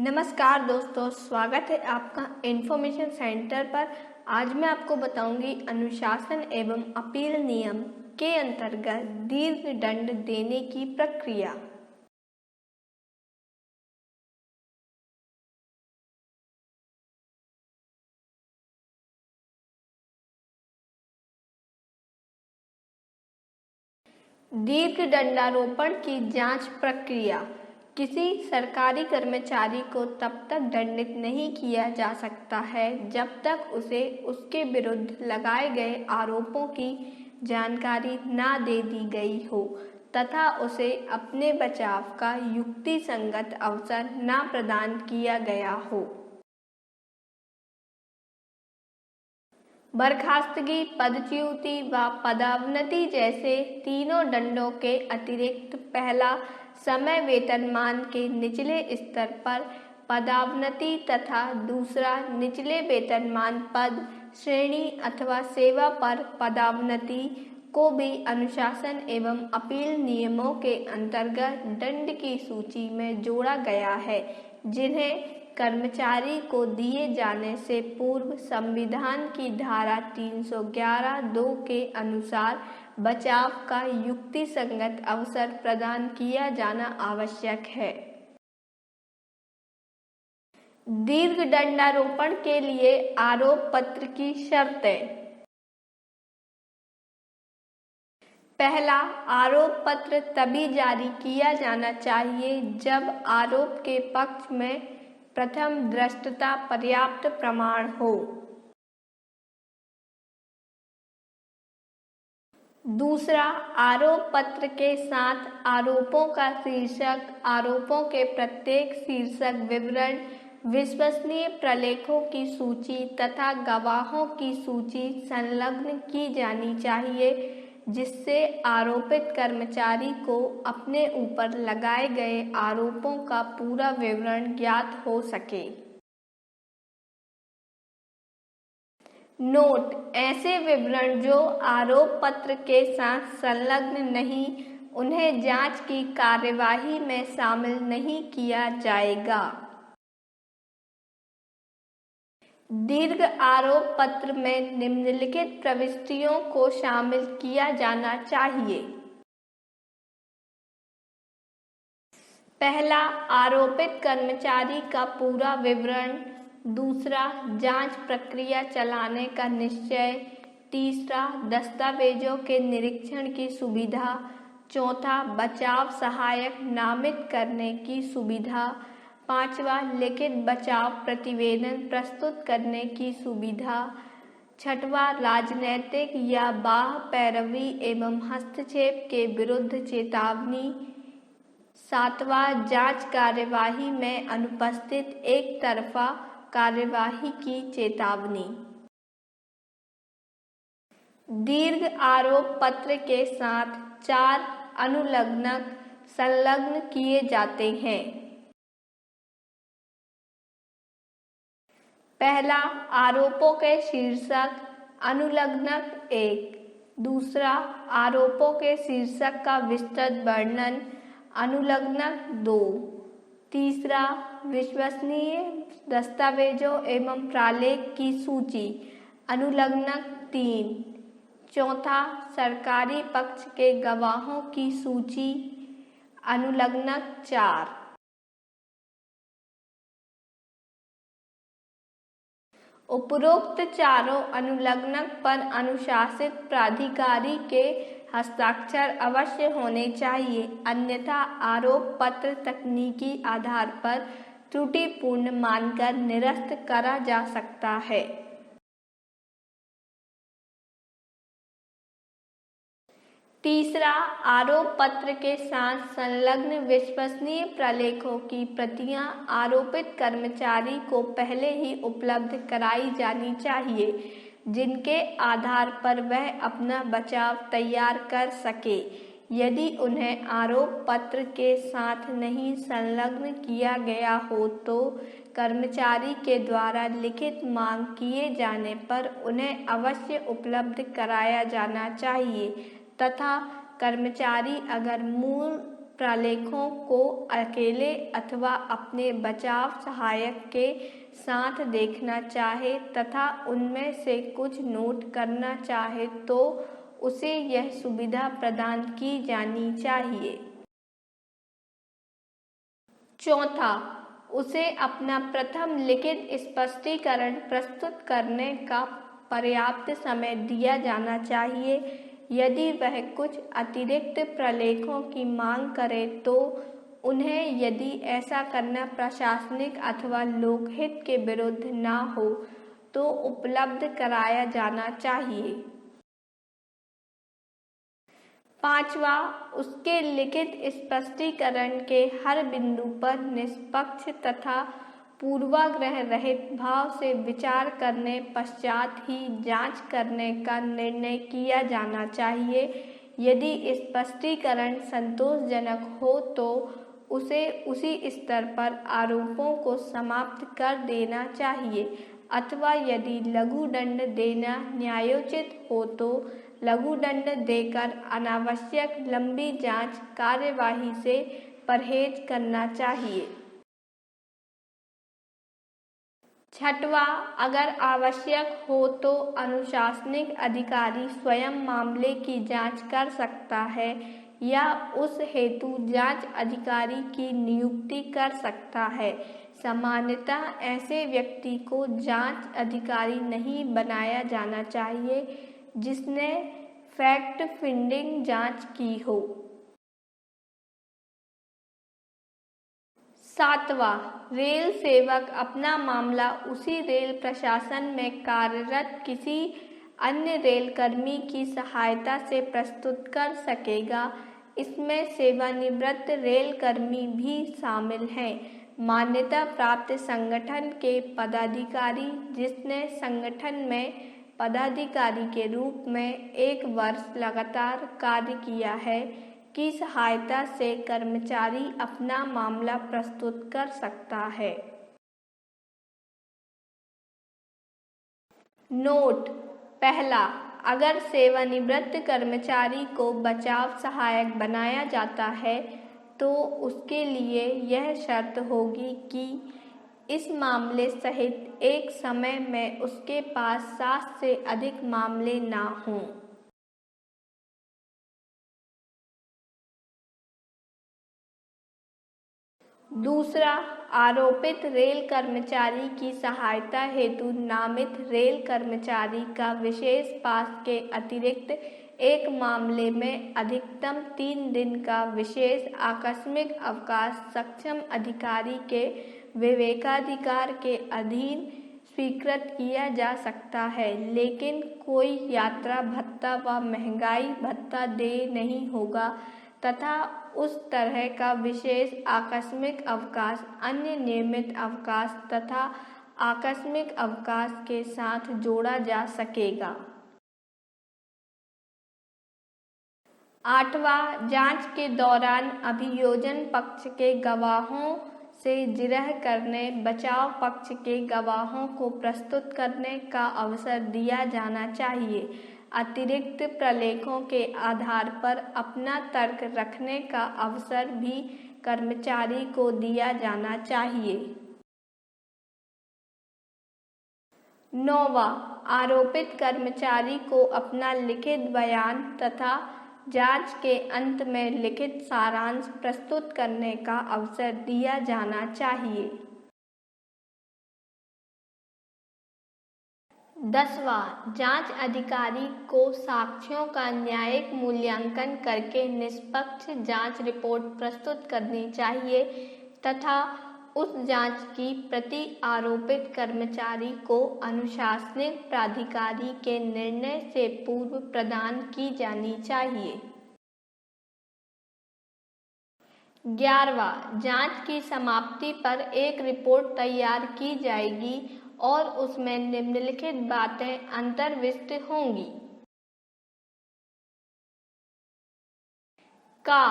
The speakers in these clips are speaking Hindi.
नमस्कार दोस्तों, स्वागत है आपका इन्फॉर्मेशन सेंटर पर। आज मैं आपको बताऊंगी अनुशासन एवं अपील नियम के अंतर्गत दीर्घ दंड देने की प्रक्रिया। दीर्घ दंडारोपण की जांच प्रक्रिया। किसी सरकारी कर्मचारी को तब तक दंडित नहीं किया जा सकता है जब तक उसे उसके विरुद्ध लगाए गए आरोपों की जानकारी ना दे दी गई हो तथा उसे अपने बचाव का युक्तिसंगत अवसर ना प्रदान किया गया हो। बर्खास्तगी, पदच्युति व पदोन्नति जैसे तीनों दंडों के अतिरिक्त पहला, समय वेतनमान के निचले स्तर पर पदोन्नति तथा दूसरा, निचले वेतनमान पद, श्रेणी अथवा सेवा पर पदोन्नति को भी अनुशासन एवं अपील नियमों के अंतर्गत दंड की सूची में जोड़ा गया है, जिन्हें कर्मचारी को दिए जाने से पूर्व संविधान की धारा 311(2) के अनुसार बचाव का युक्तिसंगत अवसर प्रदान किया जाना आवश्यक है। दीर्घ दंडारोपण के लिए आरोप पत्र की शर्तें। पहला, आरोप पत्र तभी जारी किया जाना चाहिए जब आरोप के पक्ष में प्रथम दृष्टया पर्याप्त प्रमाण हो। दूसरा, आरोप पत्र के साथ आरोपों का शीर्षक, आरोपों के प्रत्येक शीर्षक विवरण, विश्वसनीय प्रलेखों की सूची तथा गवाहों की सूची संलग्न की जानी चाहिए, जिससे आरोपित कर्मचारी को अपने ऊपर लगाए गए आरोपों का पूरा विवरण ज्ञात हो सके। नोट: ऐसे विवरण जो आरोप पत्र के साथ संलग्न नहीं, उन्हें जांच की कार्यवाही में शामिल नहीं किया जाएगा। दीर्घ आरोप पत्र में निम्नलिखित प्रविष्टियों को शामिल किया जाना चाहिए। पहला, आरोपित कर्मचारी का पूरा विवरण। दूसरा, जांच प्रक्रिया चलाने का निश्चय। तीसरा, दस्तावेजों के निरीक्षण की सुविधा। चौथा, बचाव सहायक नामित करने की सुविधा। पांचवा, लिखित बचाव प्रतिवेदन प्रस्तुत करने की सुविधा। छठवां, राजनैतिक या बाह्य पैरवी एवं हस्तक्षेप के विरुद्ध चेतावनी। सातवां, जांच कार्यवाही में अनुपस्थित एक तरफा कार्यवाही की चेतावनी। दीर्घ आरोप पत्र के साथ 4 अनुलग्नक संलग्न किए जाते हैं। पहला, आरोपों के शीर्षक, अनुलग्नक 1। दूसरा, आरोपों के शीर्षक का विस्तृत वर्णन, अनुलग्नक 2। तीसरा, विश्वसनीय दस्तावेजों एवं प्रालेख की सूची, अनुलग्नक 3। चौथा, सरकारी पक्ष के गवाहों की सूची, अनुलग्नक 4। उपरोक्त चारों अनुलग्नक पर अनुशासित प्राधिकारी के हस्ताक्षर अवश्य होने चाहिए, अन्यथा आरोप पत्र तकनीकी आधार पर त्रुटिपूर्ण मानकर निरस्त करा जा सकता है। तीसरा, आरोप पत्र के साथ संलग्न विश्वसनीय प्रलेखों की प्रतियां आरोपित कर्मचारी को पहले ही उपलब्ध कराई जानी चाहिए, जिनके आधार पर वह अपना बचाव तैयार कर सके। यदि उन्हें आरोप पत्र के साथ नहीं संलग्न किया गया हो तो कर्मचारी के द्वारा लिखित मांग किए जाने पर उन्हें अवश्य उपलब्ध कराया जाना चाहिए तथा कर्मचारी अगर मूल प्रलेखों को अकेले अथवा अपने बचाव सहायक के साथ देखना चाहे तथा उनमें से कुछ नोट करना चाहे तो उसे यह सुविधा प्रदान की जानी चाहिए। चौथा, उसे अपना प्रथम लिखित स्पष्टीकरण प्रस्तुत करने का पर्याप्त समय दिया जाना चाहिए। यदि वह कुछ अतिरिक्त प्रलेखों की मांग करे तो उन्हें, यदि ऐसा करना प्रशासनिक अथवा लोकहित के विरुद्ध न हो, तो उपलब्ध कराया जाना चाहिए। पांचवा, उसके लिखित स्पष्टीकरण के हर बिंदु पर निष्पक्ष तथा पूर्वाग्रह रहित भाव से विचार करने पश्चात ही जांच करने का निर्णय किया जाना चाहिए। यदि स्पष्टीकरण संतोषजनक हो तो उसे उसी स्तर पर आरोपों को समाप्त कर देना चाहिए अथवा यदि लघु दंड देना न्यायोचित हो तो लघु दंड देकर अनावश्यक लंबी जांच कार्यवाही से परहेज करना चाहिए। छठवां, अगर आवश्यक हो तो अनुशासनिक अधिकारी स्वयं मामले की जांच कर सकता है या उस हेतु जांच अधिकारी की नियुक्ति कर सकता है। सामान्यतः ऐसे व्यक्ति को जांच अधिकारी नहीं बनाया जाना चाहिए जिसने फैक्ट फाइंडिंग जांच की हो। सातवां, रेल सेवक अपना मामला उसी रेल प्रशासन में कार्यरत किसी अन्य रेल कर्मी की सहायता से प्रस्तुत कर सकेगा। इसमें सेवानिवृत्त रेल कर्मी भी शामिल हैं। मान्यता प्राप्त संगठन के पदाधिकारी जिसने संगठन में पदाधिकारी के रूप में 1 वर्ष लगातार कार्य किया है की सहायता से कर्मचारी अपना मामला प्रस्तुत कर सकता है। नोट: पहला, अगर सेवानिवृत्त कर्मचारी को बचाव सहायक बनाया जाता है तो उसके लिए यह शर्त होगी कि इस मामले सहित एक समय में उसके पास 7 से अधिक मामले ना हों। दूसरा, आरोपित रेल कर्मचारी की सहायता हेतु नामित रेल कर्मचारी का विशेष पास के अतिरिक्त एक मामले में अधिकतम 3 दिन का विशेष आकस्मिक अवकाश सक्षम अधिकारी के विवेकाधिकार के अधीन स्वीकृत किया जा सकता है, लेकिन कोई यात्रा भत्ता व महंगाई भत्ता देय नहीं होगा तथा उस तरह का विशेष आकस्मिक अवकाश अन्य नियमित अवकाश तथा आकस्मिक अवकाश के साथ जोड़ा जा सकेगा। आठवां, जांच के दौरान अभियोजन पक्ष के गवाहों से जिरह करने बचाव पक्ष के गवाहों को प्रस्तुत करने का अवसर दिया जाना चाहिए। अतिरिक्त प्रलेखों के आधार पर अपना तर्क रखने का अवसर भी कर्मचारी को दिया जाना चाहिए। 9वां, आरोपित कर्मचारी को अपना लिखित बयान तथा जांच के अंत में लिखित सारांश प्रस्तुत करने का अवसर दिया जाना चाहिए। 10वां, जांच अधिकारी को साक्ष्यों का न्यायिक मूल्यांकन करके निष्पक्ष जांच रिपोर्ट प्रस्तुत करनी चाहिए तथा उस जांच की प्रति आरोपित कर्मचारी को अनुशासनिक प्राधिकारी के निर्णय से पूर्व प्रदान की जानी चाहिए। 11वां, जांच की समाप्ति पर एक रिपोर्ट तैयार की जाएगी और उसमें निम्नलिखित बातें अंतर्विष्ट होंगी। का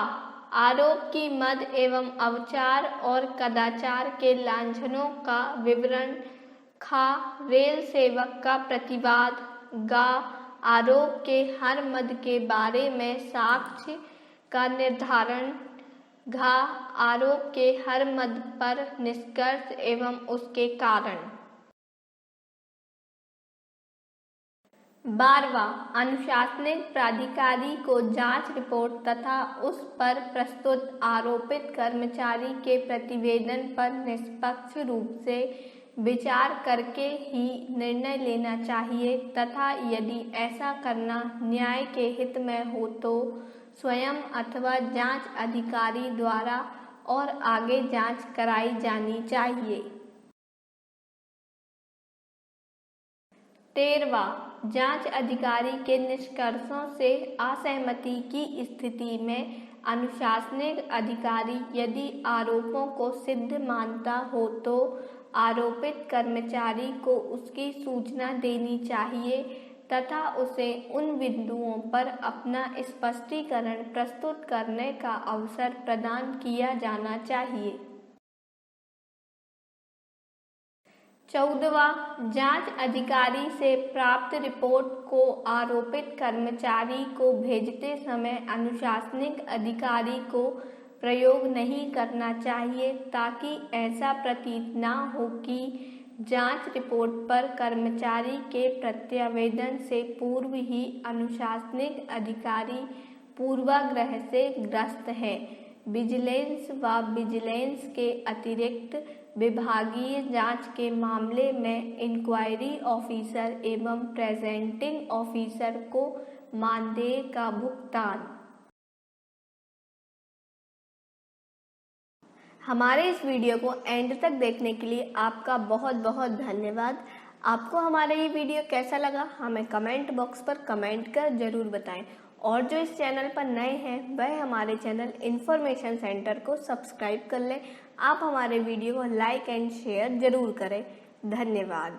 आरोप की मद एवं अवचार और कदाचार के लांछनों का विवरण। खा रेल सेवक का प्रतिवाद। गा आरोप के हर मद के बारे में साक्ष्य का निर्धारण। घ आरोप के हर मद पर निष्कर्ष एवं उसके कारण। 12वां अनुशासनिक प्राधिकारी को जांच रिपोर्ट तथा उस पर प्रस्तुत आरोपित कर्मचारी के प्रतिवेदन पर निष्पक्ष रूप से विचार करके ही निर्णय लेना चाहिए तथा यदि ऐसा करना न्याय के हित में हो तो स्वयं अथवा जांच अधिकारी द्वारा और आगे जांच कराई जानी चाहिए। 13वां जांच अधिकारी के निष्कर्षों से असहमति की स्थिति में अनुशासनिक अधिकारी यदि आरोपों को सिद्ध मानता हो तो आरोपित कर्मचारी को उसकी सूचना देनी चाहिए तथा उसे उन बिंदुओं पर अपना स्पष्टीकरण प्रस्तुत करने का अवसर प्रदान किया जाना चाहिए। 14वां जांच अधिकारी से प्राप्त रिपोर्ट को आरोपित कर्मचारी को भेजते समय अनुशासनिक अधिकारी को प्रयोग नहीं करना चाहिए ताकि ऐसा प्रतीत न हो कि जांच रिपोर्ट पर कर्मचारी के प्रत्यावेदन से पूर्व ही अनुशासनिक अधिकारी पूर्वाग्रह से ग्रस्त है। विजिलेंस व विजिलेंस के अतिरिक्त विभागीय जांच के मामले में इंक्वायरी ऑफिसर एवं प्रेजेंटिंग ऑफिसर को मानदेय का भुगतान। हमारे इस वीडियो को एंड तक देखने के लिए आपका बहुत बहुत धन्यवाद। आपको हमारा ये वीडियो कैसा लगा हमें कमेंट बॉक्स पर कमेंट कर जरूर बताएं और जो इस चैनल पर नए हैं वह हमारे चैनल इन्फॉर्मेशन सेंटर को सब्सक्राइब कर लें। आप हमारे वीडियो को लाइक एंड शेयर जरूर करें। धन्यवाद।